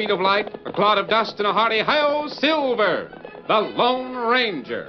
speed of light, a cloud of dust, and a hearty hi-yo, Silver, the Lone Ranger.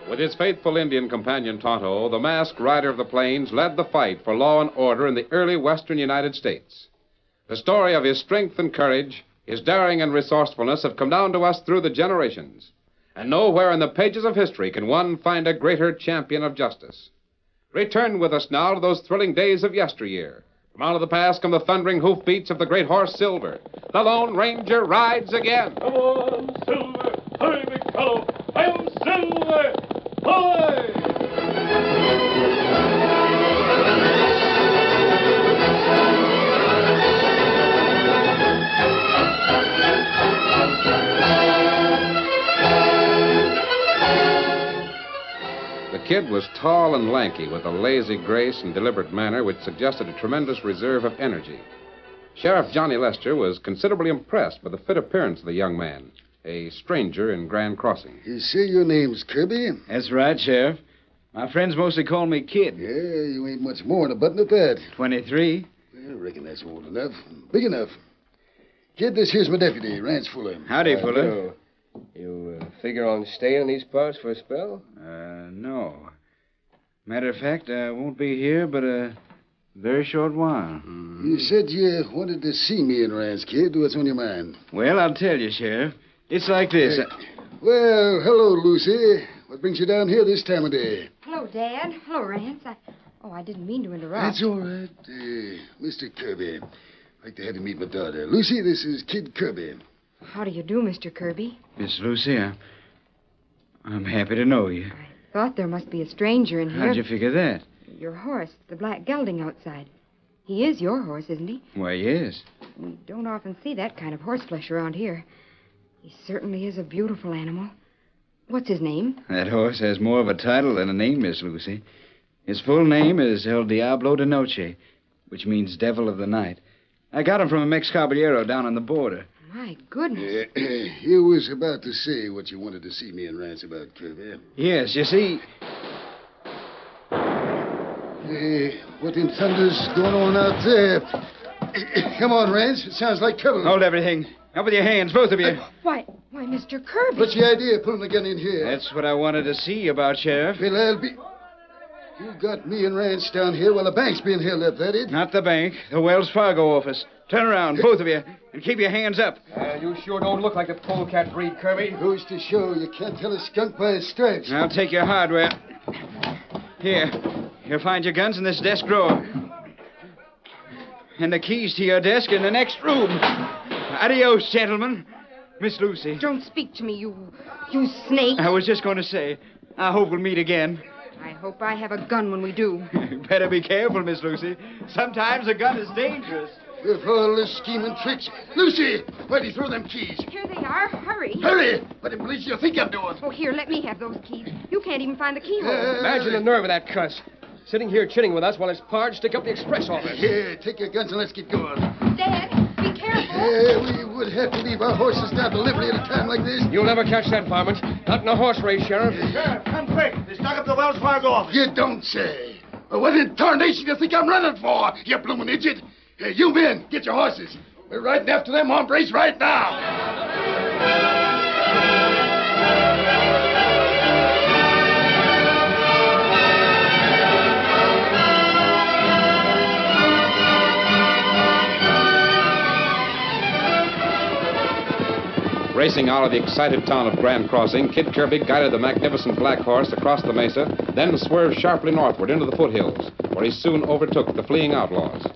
With his faithful Indian companion Tonto, the masked rider of the plains led the fight for law and order in the early western United States. The story of his strength and courage, his daring and resourcefulness have come down to us through the generations. And nowhere in the pages of history can one find a greater champion of justice. Return with us now to those thrilling days of yesteryear. From out of the past come the thundering hoofbeats of the great horse Silver. The Lone Ranger rides again. Come on, Silver! Hurry, big fellow! I'm Silver! Hoy! The kid was tall and lanky, with a lazy grace and deliberate manner which suggested a tremendous reserve of energy. Sheriff Johnny Lester was considerably impressed by the fit appearance of the young man, a stranger in Grand Crossing. You say your name's Kirby? That's right, Sheriff. My friends mostly call me Kid. Yeah, you ain't much more than a button at that. 23. I reckon that's old enough. Big enough. Kid, this here's my deputy, Rance Fuller. Howdy, Fuller. You figure on staying in these parts for a spell? No. Matter of fact, I won't be here but a very short while. Mm-hmm. You said you wanted to see me and Rance, kid. What's on your mind? Well, I'll tell you, Sheriff. It's like this. Well, hello, Lucy. What brings you down here this time of day? Hello, Dad. Hello, Rance. I didn't mean to interrupt. That's all right. Mr. Kirby. I'd like to have you meet my daughter. Lucy, this is Kid Kirby. How do you do, Mr. Kirby? Miss Lucy, I'm happy to know you. I thought there must be a stranger in here. How'd you figure that? Your horse, the black gelding outside. He is your horse, isn't he? Why, yes. We don't often see that kind of horseflesh around here. He certainly is a beautiful animal. What's his name? That horse has more of a title than a name, Miss Lucy. His full name is El Diablo de Noche, which means Devil of the Night. I got him from a Mex Caballero down on the border. My goodness. You was about to say what you wanted to see me and Rance about, Kirby. Yes, you see... What in thunder's going on out there? Come on, Rance. It sounds like trouble. Hold everything. Up with your hands, both of you. Why, Mr. Kirby. What's the idea of pulling the gun in here? That's what I wanted to see about, Sheriff. Well, I'll be... You got me and Rance down here while the bank's being held up, that it? Not the bank. The Wells Fargo office. Turn around, both of you, and keep your hands up. You sure don't look like the polecat breed, Kirby. Goes to show you can't tell a skunk by his stripes. I'll take your hardware. Here. You'll find your guns in this desk drawer. And the keys to your desk in the next room. Adios, gentlemen. Miss Lucy. Don't speak to me, you snake. I was just going to say, I hope we'll meet again. I hope I have a gun when we do. Better be careful, Miss Lucy. Sometimes a gun is dangerous. With all this scheme and tricks. Lucy, where'd you throw them keys? Here they are. Hurry. Hurry! What in police do you think I'm doing? Oh, here, let me have those keys. You can't even find the keyhole. Imagine the nerve of that cuss. sitting here chinning with us while his pard stick up the express office. Yeah, take your guns and let's get going. Dad, be careful. Yeah, we would have to leave our horses down deliberately at a time like this. You'll never catch that varmint. Not in a horse race, Sheriff. Sheriff, come quick. They stuck up the Wells Fargo office. You don't say. Well, what in tarnation do you think I'm running for, you bloomin' idiot? Hey, you men, get your horses. We're riding after them hombres right now. Racing out of the excited town of Grand Crossing, Kid Kirby guided the magnificent black horse across the mesa, then swerved sharply northward into the foothills, where he soon overtook the fleeing outlaws.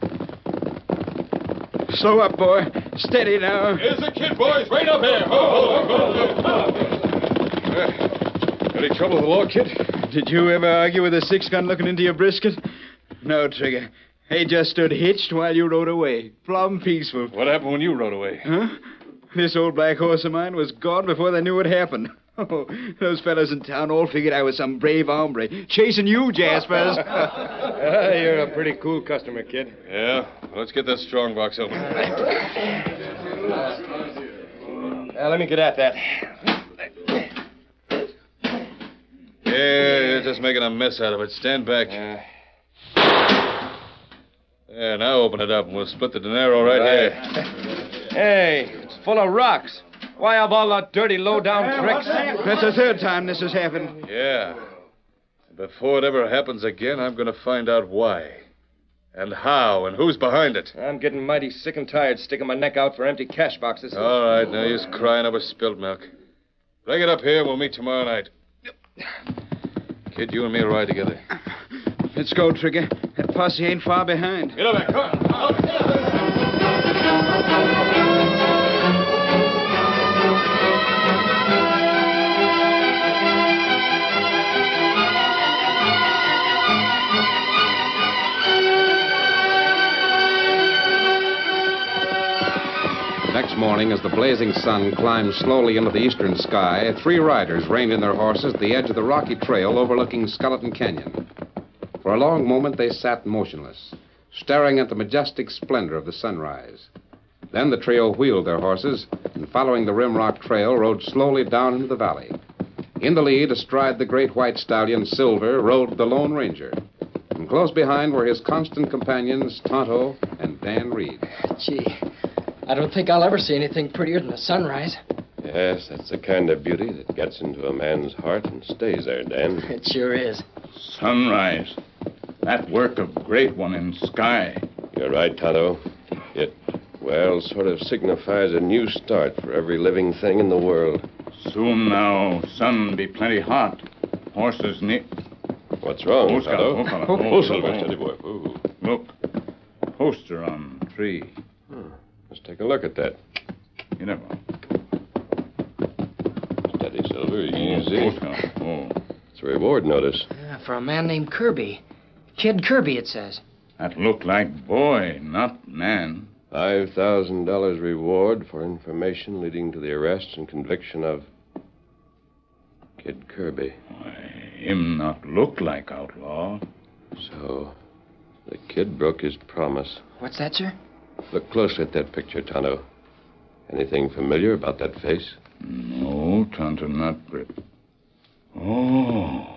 Slow up, boy. Steady now. Here's the kid, boys. Right up here. Any trouble with the law, kid? Did you ever argue with a six-gun looking into your brisket? No, Trigger. He just stood hitched while you rode away. Plumb peaceful. What happened when you rode away? Huh? This old black horse of mine was gone before they knew what happened. Oh, those fellas in town all figured I was some brave hombre. Chasing you, Jaspers. You're a pretty cool customer, kid. Yeah? Let's get that strong box open. Let me get at that. Yeah, you're just making a mess out of it. Stand back. Yeah, now open it up and we'll split the dinero right here. Hey, it's full of rocks. Why have all that dirty, low-down tricks? That's the third time this has happened. Yeah. Before it ever happens again, I'm going to find out why. And how, and who's behind it. I'm getting mighty sick and tired sticking my neck out for empty cash boxes. All right, now you're crying over spilt milk. Bring it up here and we'll meet tomorrow night. Kid, you and me will ride together. Let's go, Trigger. That posse ain't far behind. Get over there, come on. Next morning, as the blazing sun climbed slowly into the eastern sky, three riders reined in their horses at the edge of the rocky trail overlooking Skeleton Canyon. For a long moment, they sat motionless, staring at the majestic splendor of the sunrise. Then the trio wheeled their horses and, following the Rimrock Trail, rode slowly down into the valley. In the lead, astride the great white stallion, Silver, rode the Lone Ranger. And close behind were his constant companions, Tonto and Dan Reed. Gee, I don't think I'll ever see anything prettier than the sunrise. Yes, that's the kind of beauty that gets into a man's heart and stays there, Dan. It sure is. Sunrise. That work of great one in sky. You're right, Tonto. It, well, sort of signifies a new start for every living thing in the world. Soon now, sun be plenty hot. Horses What's wrong, Tonto? Oh, Silver, steady boy. Ooh. Look, poster on tree. Let's take a look at that. You never. Steady, Silver, easy. Oh. It's a reward notice. For a man named Kirby. Kid Kirby, it says. That look like boy, not man. $5,000 reward for information leading to the arrest and conviction of Kid Kirby. Why, him not look like outlaw. So, the kid broke his promise. What's that, sir? Look closely at that picture, Tonto. Anything familiar about that face? No, Tonto, not... Oh,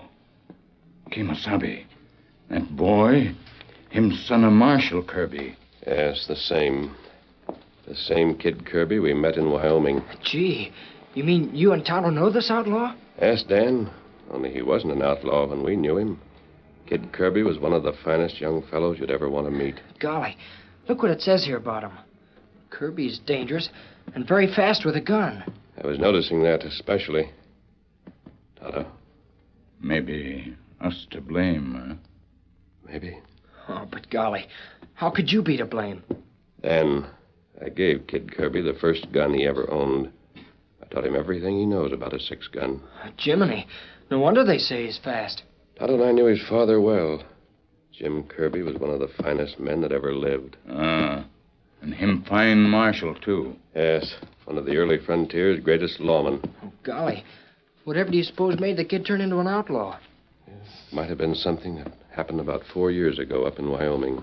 Kemosabe. That boy, him son of Marshal Kirby. Yes, the same. The same Kid Kirby we met in Wyoming. Gee, you mean you and Tonto know this outlaw? Yes, Dan. Only he wasn't an outlaw when we knew him. Kid Kirby was one of the finest young fellows you'd ever want to meet. Golly, look what it says here about him. Kirby's dangerous and very fast with a gun. I was noticing that especially. Tonto? Maybe us to blame, Maybe. Oh, but golly, how could you be to blame? Dan, I gave Kid Kirby the first gun he ever owned. I taught him everything he knows about a six-gun. Jiminy, no wonder they say he's fast. Tonto and I knew his father well. Jim Kirby was one of the finest men that ever lived. And him fine marshal, too. Yes, one of the early frontier's greatest lawmen. Oh, golly, whatever do you suppose made the kid turn into an outlaw? Might have been something that happened about 4 years ago up in Wyoming.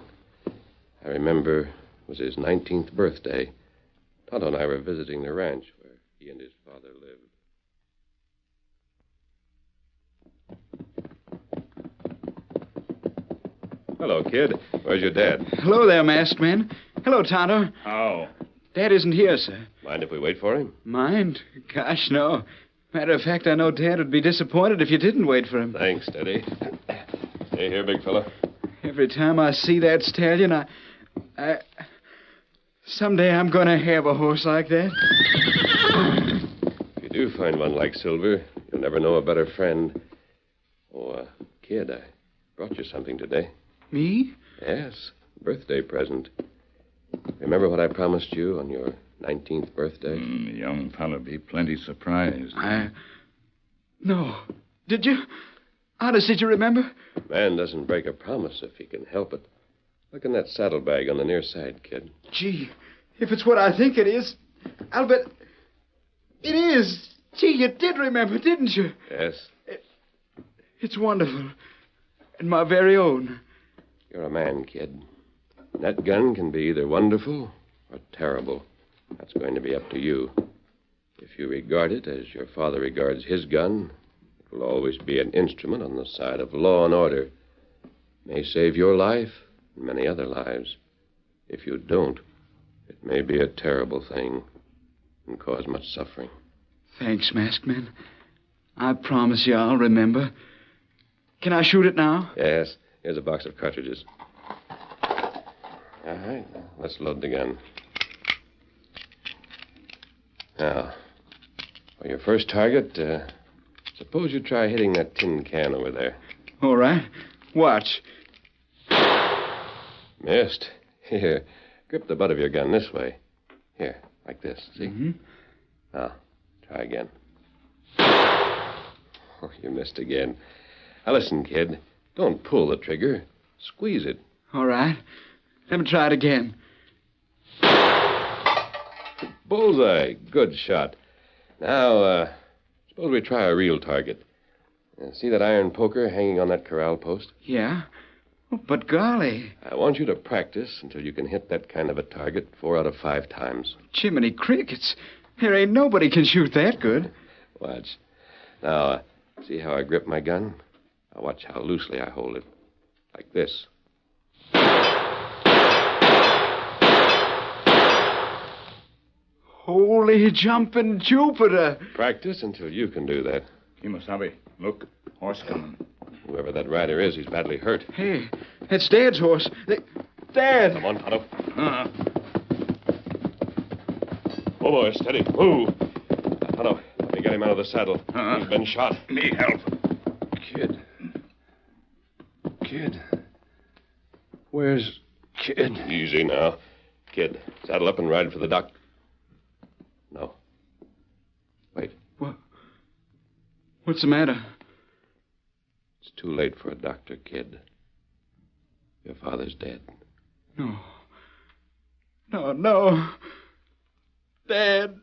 I remember it was his 19th birthday. Tonto and I were visiting the ranch where he and his father lived. Hello, kid. Where's your dad? Hello there, masked man. Hello, Tonto. How? Dad isn't here, sir. Mind if we wait for him? Mind? Gosh, no. Matter of fact, I know Dad would be disappointed if you didn't wait for him. Thanks, Steady. Stay here, big fella. Every time I see that stallion, I... Someday I'm going to have a horse like that. If you do find one like Silver, you'll never know a better friend. Oh, kid, I brought you something today. Me? Yes, birthday present. Remember what I promised you on your 19th birthday? The young fella be plenty surprised. No. Did you? Honest, did you remember? A man doesn't break a promise if he can help it. Look in that saddlebag on the near side, kid. Gee, if it's what I think it is, I'll bet... It is. Gee, you did remember, didn't you? Yes. It's wonderful. And my very own. You're a man, kid. And that gun can be either wonderful or terrible. That's going to be up to you. If you regard it as your father regards his gun, it will always be an instrument on the side of law and order. It may save your life and many other lives. If you don't, it may be a terrible thing and cause much suffering. Thanks, masked man. I promise you I'll remember. Can I shoot it now? Yes. Here's a box of cartridges. All right. Let's load the gun. Now, for your first target, suppose you try hitting that tin can over there. All right. Watch. Missed. Here, grip the butt of your gun this way. Here, like this. See? Mm-hmm. Now, try again. Oh, you missed again. Now, listen, kid. Don't pull the trigger. Squeeze it. All right. Let me try it again. Bullseye. Good shot. Now, suppose we try a real target. See that iron poker hanging on that corral post? Yeah? Oh, but golly. I want you to practice until you can hit that kind of a target 4 out of 5 times. Jiminy crickets. There ain't nobody can shoot that good. Watch. Now, see how I grip my gun? Now watch how loosely I hold it. Like this. Holy jumping Jupiter. Practice until you can do that. Kimosabe, look. Horse coming. Whoever that rider is, he's badly hurt. Hey, that's Dad's horse. Dad. Come on, Tonto. Oh, boy, steady. Whoa. Tonto, let me get him out of the saddle. He's been shot. Need help. Kid. Where's Kid? Easy now. Kid, saddle up and ride for the doc. No. Wait. What's the matter? It's too late for a doctor, kid. Your father's dead. No. No. Dad.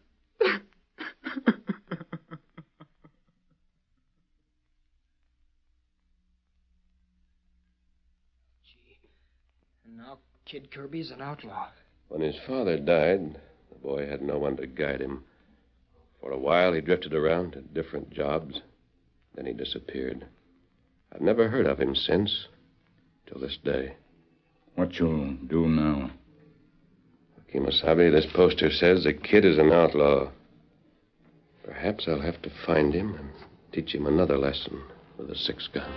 And now Kid Kirby's an outlaw. When his father died, the boy had no one to guide him. For a while, he drifted around to different jobs. Then he disappeared. I've never heard of him since, till this day. What you'll do now? Kimosabe, this poster says the kid is an outlaw. Perhaps I'll have to find him and teach him another lesson with a 6-gun.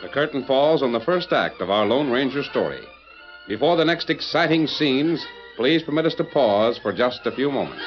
The curtain falls on the first act of our Lone Ranger story. Before the next exciting scenes, please permit us to pause for just a few moments.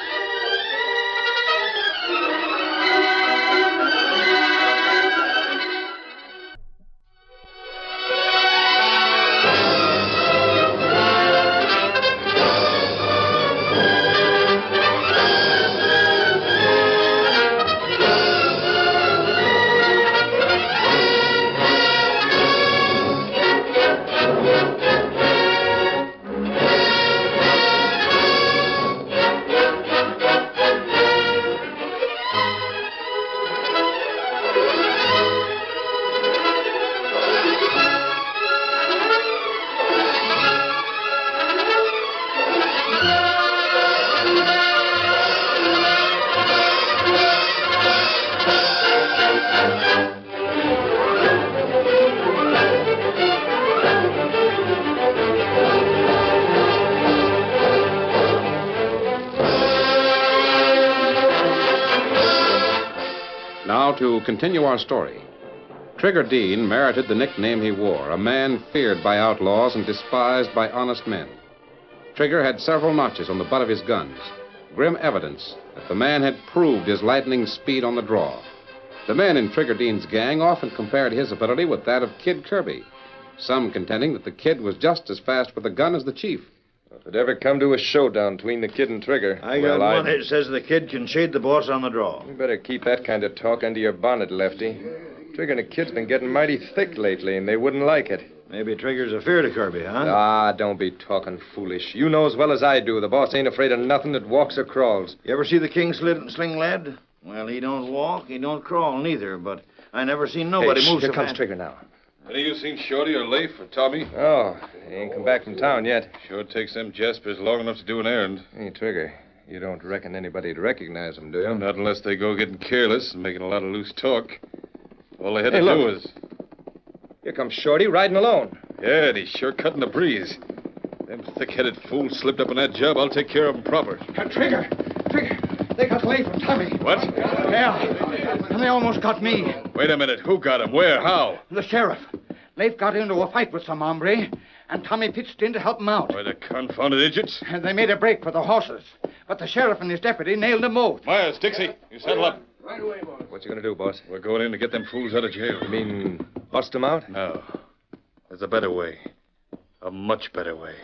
Now, to continue our story. Trigger Dean merited the nickname he wore, a man feared by outlaws and despised by honest men. Trigger had several notches on the butt of his guns, grim evidence that the man had proved his lightning speed on the draw. The men in Trigger Dean's gang often compared his ability with that of Kid Kirby, some contending that the Kid was just as fast with a gun as the chief. If it ever come to a showdown between the Kid and Trigger... I got one that says the Kid can shade the boss on the draw. You better keep that kind of talk under your bonnet, Lefty. Trigger and the Kid's been getting mighty thick lately, and they wouldn't like it. Maybe Trigger's afeard of Kirby, huh? Ah, don't be talking foolish. You know as well as I do the boss ain't afraid of nothing that walks or crawls. You ever see the King Sling Lad? Well, he don't walk, he don't crawl neither, but I never seen nobody move so here comes fast. Trigger now. Any of you seen Shorty or Leif or Tommy? Oh, he ain't come back from town yet. Sure takes them Jaspers long enough to do an errand. Hey, Trigger, you don't reckon anybody'd recognize him, do you? Not unless they go getting careless and making a lot of loose talk. All they had to look. do was... Here comes Shorty riding alone. Yeah, and he's sure cutting the breeze. Them thick-headed fools slipped up on that job. I'll take care of them proper. Trigger! They got Leif and Tommy. What? Yeah, and they almost got me. Wait a minute. Who got him? Where? How? The sheriff. Leif got into a fight with some hombre, and Tommy pitched in to help him out. Why, the confounded idiots. And they made a break for the horses. But the sheriff and his deputy nailed them both. Myers, Dixie, you settle up. Right away, boss. What you gonna do, boss? We're going in to get them fools out of jail. You mean bust him out? No. There's a better way. A much better way.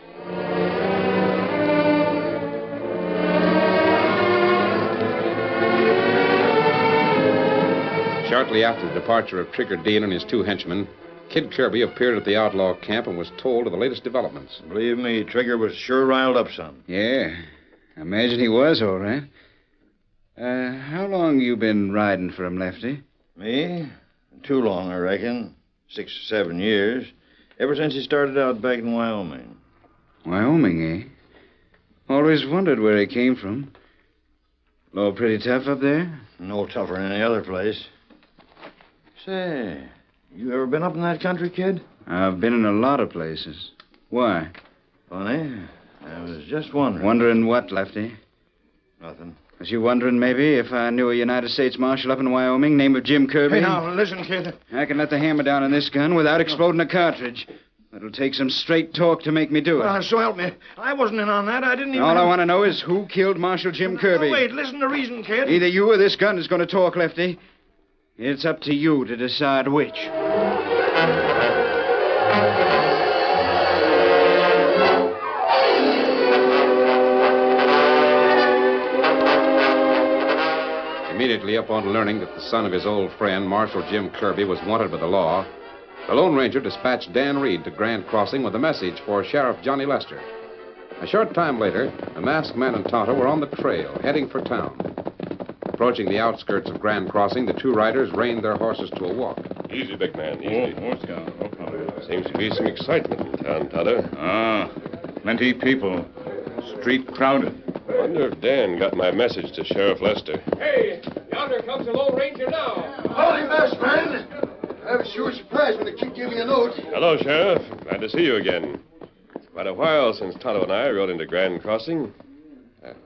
Shortly after the departure of Trigger Dean and his two henchmen, Kid Kirby appeared at the outlaw camp and was told of the latest developments. Believe me, Trigger was sure riled up some. Yeah, I imagine he was, all right. How long you been riding for him, Lefty? Me? Too long, I reckon. 6 or 7 years. Ever since he started out back in Wyoming. Wyoming, eh? Always wondered where he came from. Law pretty tough up there? No tougher than any other place. Say, you ever been up in that country, kid? I've been in a lot of places. Why? Funny. I was just wondering. Wondering what, Lefty? Nothing. Was you wondering, maybe, if I knew a United States Marshal up in Wyoming, name of Jim Kirby? Hey, now, listen, kid. I can let the hammer down on this gun without exploding a cartridge. It'll take some straight talk to make me do it. Well, so help me. I wasn't in on that. I didn't even... All I want to know is who killed Marshal Jim Kirby. No, wait, listen to reason, kid. Either you or this gun is going to talk, Lefty. It's up to you to decide which. Immediately upon learning that the son of his old friend, Marshal Jim Kirby, was wanted by the law, the Lone Ranger dispatched Dan Reed to Grand Crossing with a message for Sheriff Johnny Lester. A short time later, the masked man and Tonto were on the trail, heading for town. Approaching the outskirts of Grand Crossing, the two riders reined their horses to a walk. Easy, big man, easy. What's going on? Seems to be some excitement in town, Tonto. Ah, plenty people. Street crowded. Wonder if Dan got my message to Sheriff Lester. Hey, yonder comes the Lone Ranger now. Howdy, masked man. I was sure surprised when the kid gave me a note. Hello, Sheriff. Glad to see you again. It's quite a while since Tonto and I rode into Grand Crossing.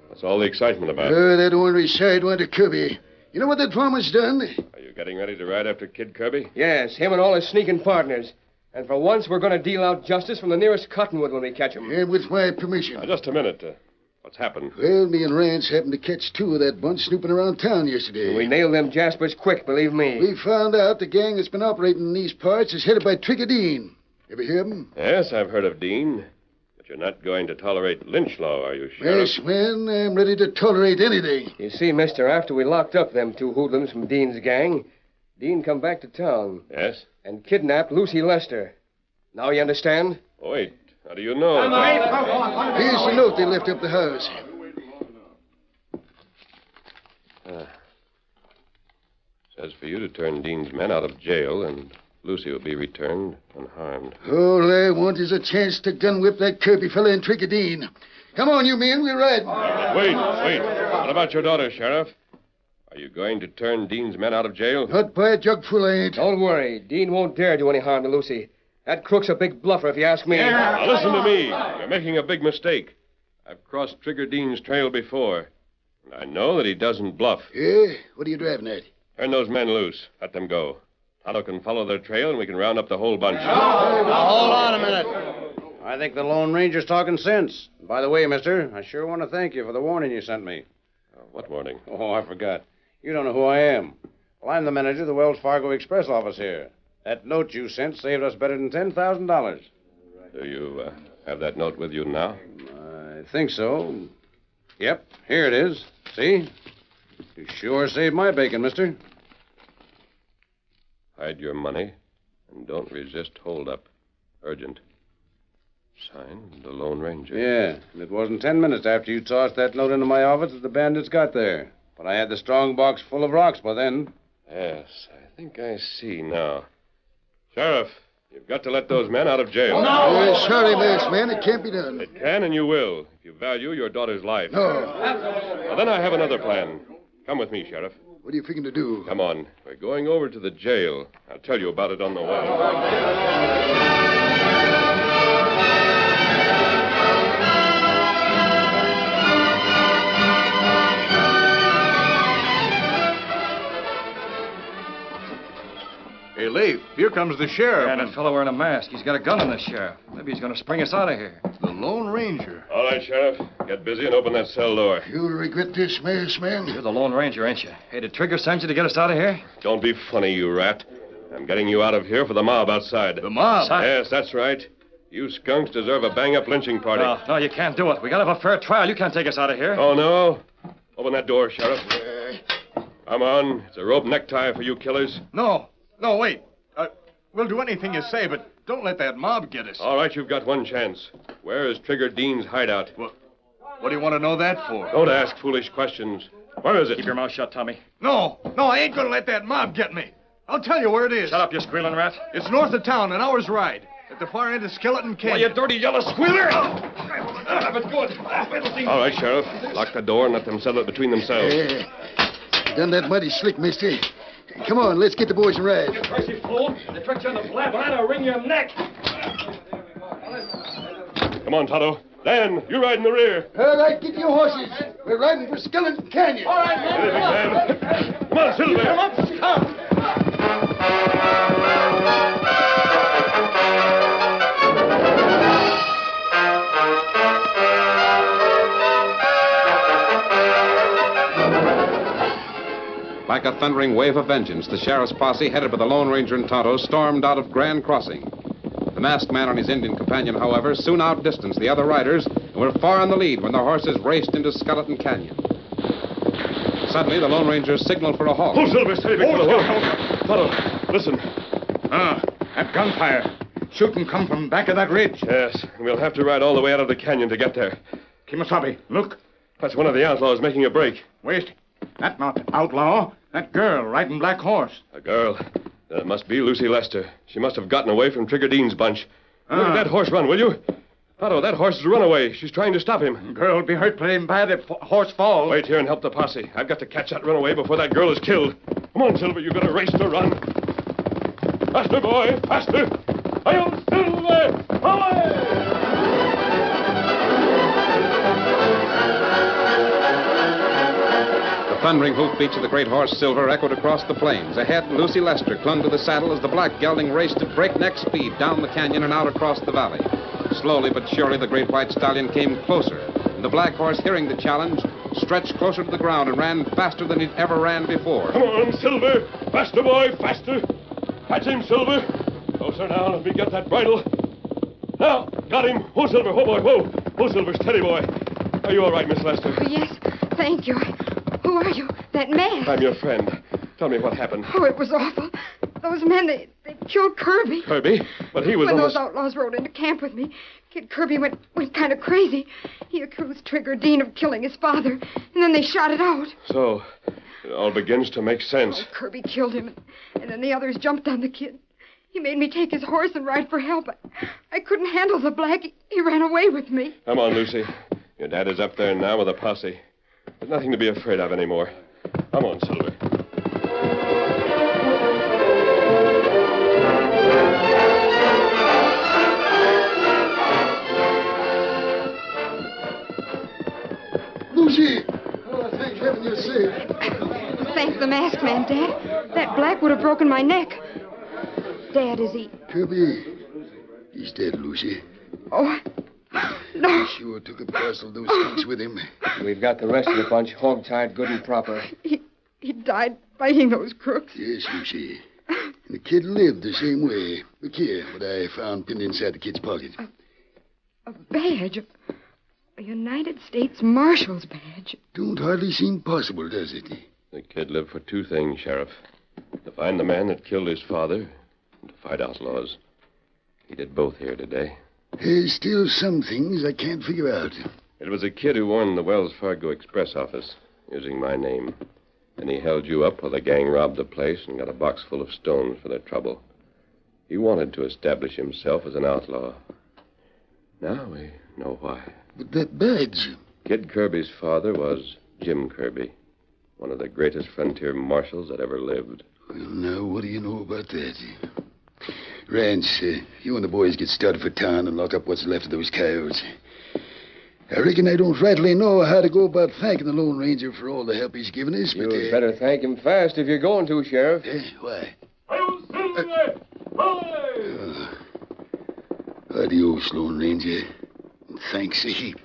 What's all the excitement about? That ornery side went to Kirby. You know what that farmer's done? Are you getting ready to ride after Kid Kirby? Yes, him and all his sneaking partners. And for once, we're going to deal out justice from the nearest cottonwood when we catch him. And with my permission. Now, just a minute. What's happened? Well, me and Rance happened to catch two of that bunch snooping around town yesterday. We nailed them Jaspers quick, believe me. We found out the gang that's been operating in these parts is headed by Trigger Dean. Ever hear of him? Yes, I've heard of Dean. But you're not going to tolerate lynch law, are you, Sheriff? Yes, man. I'm ready to tolerate anything. You see, mister, after we locked up them two hoodlums from Dean's gang, Dean come back to town. Yes? And kidnapped Lucy Lester. Now you understand? Oh, wait. How do you know? Here's the note they left up the house. Says for you to turn Dean's men out of jail, and Lucy will be returned unharmed. All I want is a chance to gun whip that Kirby fella and Trigger Dean. Come on, you men, we're riding. Wait. What about your daughter, Sheriff? Are you going to turn Dean's men out of jail? Not by a jugful, I ain't. Don't worry. Dean won't dare do any harm to Lucy. That crook's a big bluffer, if you ask me. Now, listen to me. You're making a big mistake. I've crossed Trigger Dean's trail before. And I know that he doesn't bluff. Yeah? What are you driving at? Turn those men loose. Let them go. Tonto can follow their trail, and we can round up the whole bunch. Now, hold on a minute. I think the Lone Ranger's talking sense. By the way, mister, I sure want to thank you for the warning you sent me. What warning? Oh, I forgot. You don't know who I am. Well, I'm the manager of the Wells Fargo Express office here. That note you sent saved us better than $10,000. Do you have that note with you now? I think so. Yep, here it is. See? You sure saved my bacon, mister. Hide your money and don't resist holdup. Urgent. Signed, the Lone Ranger. Yeah, and it wasn't 10 minutes after you tossed that note into my office that the bandits got there. But I had the strong box full of rocks by then. Yes, I think I see now. Sheriff, you've got to let those men out of jail. No! Sorry, masked man. It can't be done. It can and you will, if you value your daughter's life. No. Well, then I have another plan. Come with me, Sheriff. What are you figuring to do? Come on. We're going over to the jail. I'll tell you about it on the way. Hey, Leif, here comes the sheriff. Yeah, that fellow wearing a mask. He's got a gun on the sheriff. Maybe he's going to spring us out of here. The Lone Ranger. All right, Sheriff. Get busy and open that cell door. You'll regret this, masked man. You're the Lone Ranger, ain't you? Hey, did Trigger send you to get us out of here? Don't be funny, you rat. I'm getting you out of here for the mob outside. The mob? Yes, that's right. You skunks deserve a bang-up lynching party. No, you can't do it. We got to have a fair trial. You can't take us out of here. Oh, no? Open that door, Sheriff. Come on. It's a rope necktie for you killers. No, wait. We'll do anything you say, but don't let that mob get us. All right, you've got one chance. Where is Trigger Dean's hideout? What do you want to know that for? Don't ask foolish questions. Where is it? Keep your mouth shut, Tommy. No, I ain't going to let that mob get me. I'll tell you where it is. Shut up, you squealing rat. It's north of town, an hour's ride. At the far end of Skeleton Canyon. Why, you dirty yellow squealer! All right, Sheriff. Lock the door and let them settle it between themselves. Yeah. Done that mighty slick, mister. Come on, let's get the boys and ride. You crazy fool. They tricked you on the flap, and I'll wring your neck. Come on, Tonto. Dan, you ride in the rear. All right, get your horses. We're riding for Skeleton Canyon. All right, man. Come on, Silver. Come on, come. Like a thundering wave of vengeance, the sheriff's posse, headed by the Lone Ranger and Tonto, stormed out of Grand Crossing. The masked man and his Indian companion, however, soon outdistanced the other riders and were far in the lead when their horses raced into Skeleton Canyon. Suddenly, the Lone Ranger signaled for a halt. Oh, Silver, steady, big fellow. Tonto, listen. That gunfire. Shooting come from back of that ridge. Yes, and we'll have to ride all the way out of the canyon to get there. Kimasabi, look. That's one of the outlaws making a break. Wait. That not outlaw. That girl riding black horse. A girl. Then it must be Lucy Lester. She must have gotten away from Trigger Dean's bunch. Look at that horse run, will you? Tonto, that horse is a runaway. She's trying to stop him. Girl will be hurt playing bad if horse falls. Wait here and help the posse. I've got to catch that runaway before that girl is killed. Come on, Silver. You've got a race to run. Faster, boy. Faster. Hi-yo, Silver. Away! The thundering hoofbeats of the great horse Silver echoed across the plains. Ahead, Lucy Lester clung to the saddle as the black gelding raced at breakneck speed down the canyon and out across the valley. Slowly but surely, the great white stallion came closer, and the black horse, hearing the challenge, stretched closer to the ground and ran faster than he'd ever ran before. Come on, Silver. Faster, boy, faster. Catch him, Silver. Closer now, let me get that bridle. Now, got him. Whoa, Silver. Whoa, boy, whoa. Whoa, Silver, steady, boy. Are you all right, Miss Lester? Oh, yes, thank you. Who are you? That man? I'm your friend. Tell me what happened. Oh, it was awful. Those men, they killed Kirby. Kirby? But he was when on those outlaws rode into camp with me, Kid Kirby went kind of crazy. He accused Trigger Dean of killing his father, and then they shot it out. So, it all begins to make sense. Oh, Kirby killed him, and then the others jumped on the kid. He made me take his horse and ride for help. I couldn't handle the black. He ran away with me. Come on, Lucy. Your dad is up there now with a posse. There's nothing to be afraid of anymore. Come on, Silver. Lucy! Oh, thank heaven you're safe. Thank the masked man, Dad. That black would have broken my neck. Dad, is he... Kirby, he's dead, Lucy. Oh, no. He sure took a parcel of those skunks with him. We've got the rest of the bunch hog-tied good and proper. He died fighting those crooks. Yes, Lucy. And the kid lived the same way. Look here, what I found pinned inside the kid's pocket. A badge. A United States Marshal's badge. Don't hardly seem possible, does it? The kid lived for two things, Sheriff. To find the man that killed his father and to fight outlaws. He did both here today. There's still some things I can't figure out. It was a kid who warned the Wells Fargo Express office, using my name. And he held you up while the gang robbed the place and got a box full of stones for their trouble. He wanted to establish himself as an outlaw. Now we know why. But that badge... Kid Kirby's father was Jim Kirby, one of the greatest frontier marshals that ever lived. Well, now, what do you know about that? Rance, you and the boys get started for town and lock up what's left of those coyotes. I reckon I don't rightly know how to go about thanking the Lone Ranger for all the help he's given us, but... You'd better thank him fast if you're going to, Sheriff. Why? Adios, Lone Ranger. Thanks a heap.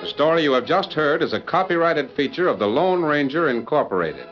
The story you have just heard is a copyrighted feature of the Lone Ranger Incorporated.